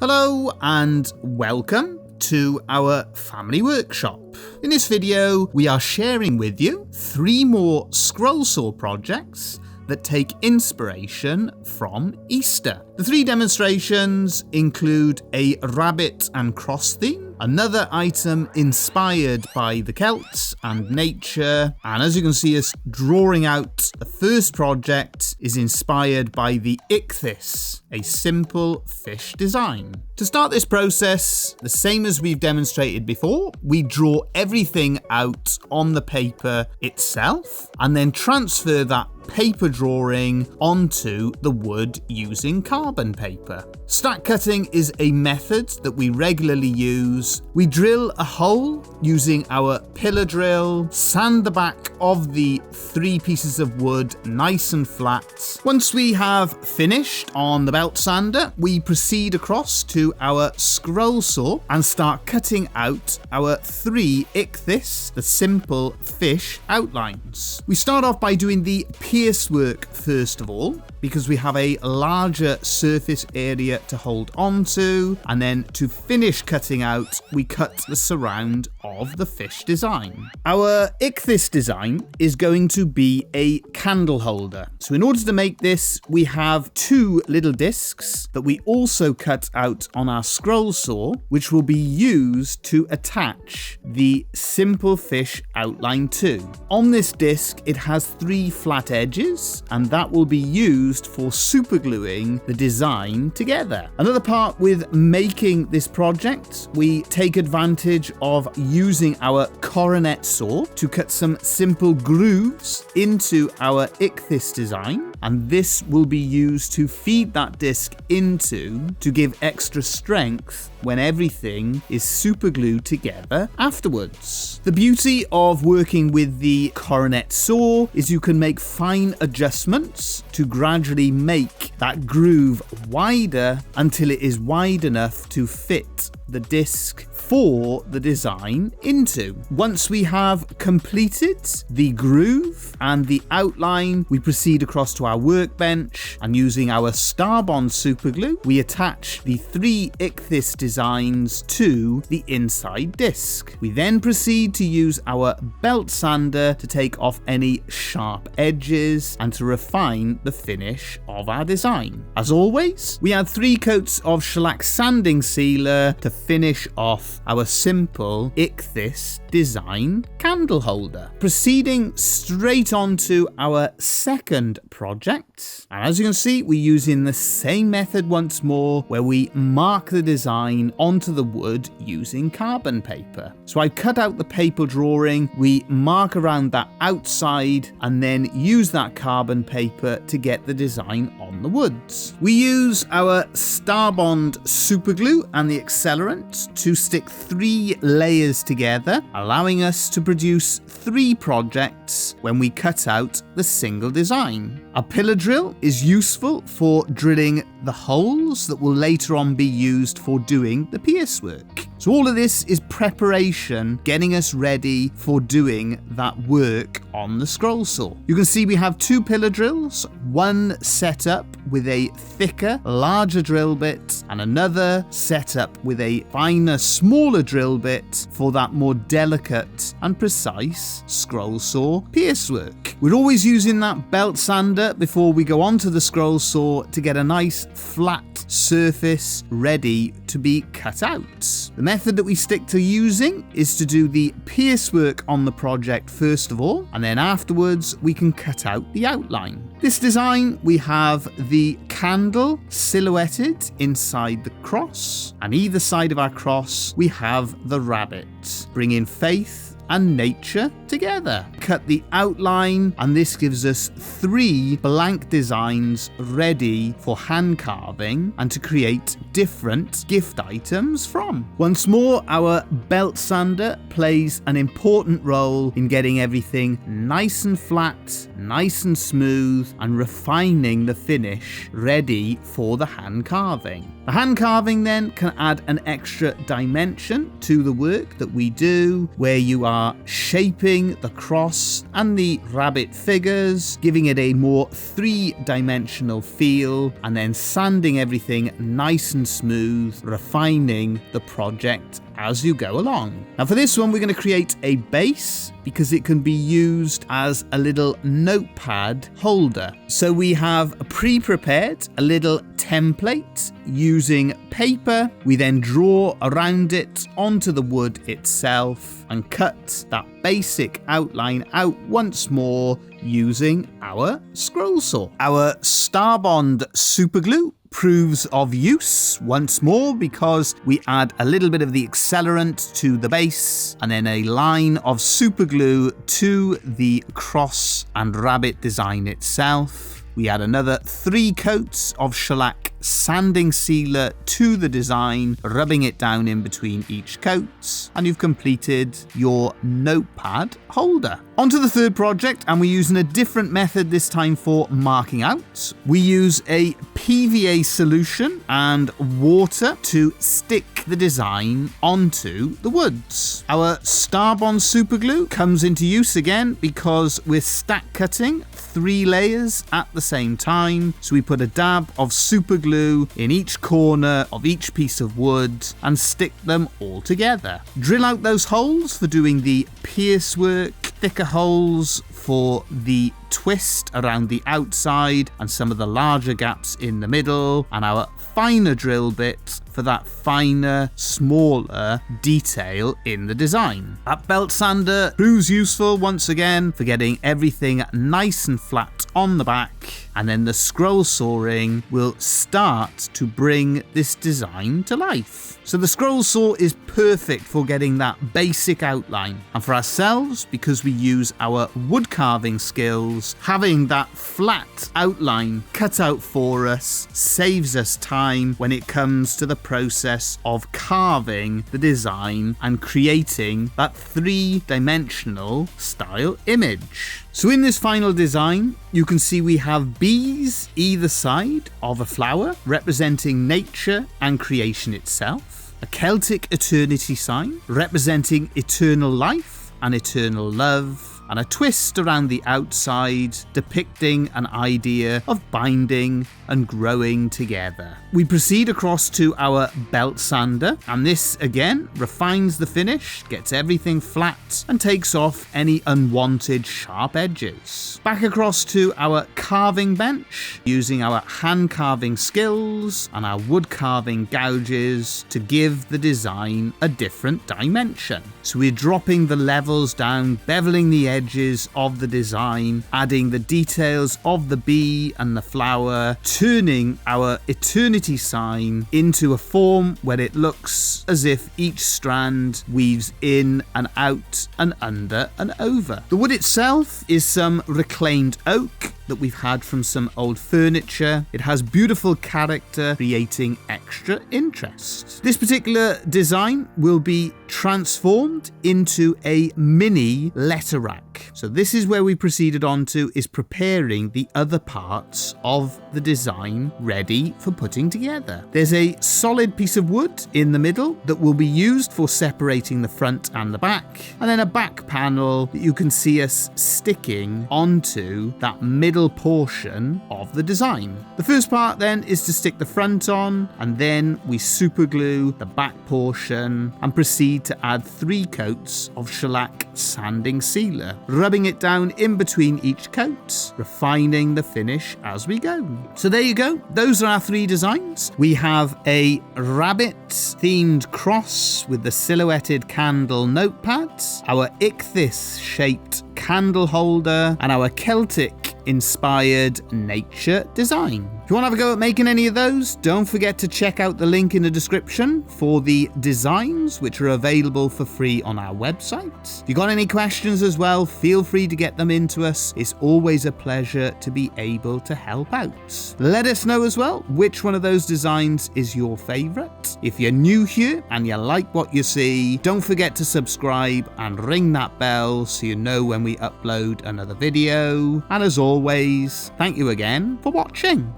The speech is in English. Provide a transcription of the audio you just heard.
Hello and welcome to our family workshop. In this video, we are sharing with you 3 more scroll saw projects that take inspiration from Easter. The 3 demonstrations include a rabbit and cross theme, another item inspired by the Celts and nature, and as you can see us drawing out, the first project is inspired by the Ichthys, a simple fish design. To start this process, the same as we've demonstrated before, we draw everything out on the paper itself and then transfer that paper drawing onto the wood using carbon paper. Stack cutting is a method that we regularly use. We drill a hole using our pillar drill, sand the back of the 3 pieces of wood nice and flat. Once we have finished on the belt sander, we proceed across to our scroll saw and start cutting out our 3 Ichthys, the simple fish outlines. We start off by doing the pierce work first of all, because we have a larger surface area to hold on to, and then to finish cutting out, we cut the surround of the fish design. Our Ichthys design is going to be a candle holder. So in order to make this, we have 2 little discs that we also cut out on our scroll saw, which will be used to attach the simple fish outline to. On this disc, it has 3 flat edges, and that will be used for supergluing the design together. Another part with making this project, we take advantage of using our coronet saw to cut some simple grooves into our Ichthys design, and this will be used to feed that disc into to give extra strength when everything is superglued together afterwards. The beauty of working with the coronet saw is you can make fine adjustments to gradually make that groove wider until it is wide enough to fit the disc for the design into. Once we have completed the groove and the outline, we proceed across to our workbench, and using our Starbond superglue, we attach the 3 Ichthys designs to the inside disc. We then proceed to use our belt sander to take off any sharp edges and to refine the finish of our design. As always, we add 3 coats of shellac sanding sealer to finish off our simple Ichthys design candle holder. Proceeding straight on to our second project, and as you can see, we're using the same method once more, where we mark the design onto the wood using carbon paper. So I cut out the paper drawing, we mark around that outside, and then use that carbon paper to get the design on the woods. We use our Starbond superglue and the accelerant to stick 3 layers together, allowing us to produce 3 projects when we cut out the single design. A pillar drill is useful for drilling the holes that will later on be used for doing the pierce work. So all of this is preparation, getting us ready for doing that work on the scroll saw. You can see we have 2 pillar drills, one set up with a thicker, larger drill bit, and another set up with a finer, smaller drill bit for that more delicate and precise scroll saw pierce work. We're always using that belt sander before we go onto the scroll saw to get a nice flat surface ready to be cut out. The method that we stick to using is to do the pierce work on the project first of all, and then afterwards we can cut out the outline. This design, we have the candle silhouetted inside the cross, and either side of our cross we have the rabbit, bringing faith and nature together. Cut the outline, and this gives us 3 blank designs ready for hand carving and to create different gift items from. Once more, our belt sander plays an important role in getting everything nice and flat, nice and smooth, and refining the finish ready for the hand carving. The hand carving then can add an extra dimension to the work that we do, where you are shaping the cross and the rabbit figures, giving it a more three-dimensional feel, and then sanding everything nice and smooth, refining the project as you go along. Now for this one, we're going to create a base because it can be used as a little notepad holder. So we have pre-prepared a little template using paper. We then draw around it onto the wood itself and cut that basic outline out once more using our scroll saw. Our Starbond superglue proves of use once more because we add a little bit of the accelerant to the base and then a line of superglue to the cross and rabbit design itself. We add another 3 coats of shellac sanding sealer to the design, rubbing it down in between each coat, and you've completed your notepad holder. On to the third project, and we're using a different method this time for marking out. We use a PVA solution and water to stick the design onto the woods. Our Starbond superglue comes into use again because we're stack cutting 3 layers at the same time. So we put a dab of superglue in each corner of each piece of wood and stick them all together. Drill out those holes for doing the pierce work, thicker holes for the twist around the outside and some of the larger gaps in the middle, and our finer drill bit for that finer, smaller detail in the design. That belt sander proves useful once again for getting everything nice and flat on the back, and then the scroll sawing will start to bring this design to life. So the scroll saw is perfect for getting that basic outline, and for ourselves, because we use our wood carving skills, having that flat outline cut out for us saves us time when it comes to the process of carving the design and creating that 3-dimensional style image. So in this final design, you can see we have bees either side of a flower representing nature and creation itself, a Celtic eternity sign representing eternal life and eternal love, and a twist around the outside depicting an idea of binding and growing together. We proceed across to our belt sander, and this again refines the finish, gets everything flat and takes off any unwanted sharp edges. Back across to our carving bench using our hand carving skills and our wood carving gouges to give the design a different dimension. So we're dropping the levels down, beveling the edges of the design, adding the details of the bee and the flower, turning our eternity sign into a form where it looks as if each strand weaves in and out and under and over. The wood itself is some reclaimed oak that we've had from some old furniture. It has beautiful character, creating extra interest. This particular design will be transformed into a mini letter rack. So this is where we proceeded on to, is preparing the other parts of the design ready for putting together. There's a solid piece of wood in the middle that will be used for separating the front and the back, and then a back panel that you can see us sticking onto that middle portion of the design. The first part then is to stick the front on, and then we super glue the back portion and proceed to add 3 coats of shellac sanding sealer, rubbing it down in between each coat, refining the finish as we go. So there you go. Those are our 3 designs. We have a rabbit themed cross with the silhouetted candle notepads, our Ichthys shaped candle holder, and our Celtic inspired nature design. If you want to have a go at making any of those, don't forget to check out the link in the description for the designs, which are available for free on our website. If you got any questions as well, feel free to get them into us. It's always a pleasure to be able to help out. Let us know as well which one of those designs is your favorite. If you're new here and you like what you see, don't forget to subscribe and ring that bell so you know when we upload another video. And as always, thank you again for watching.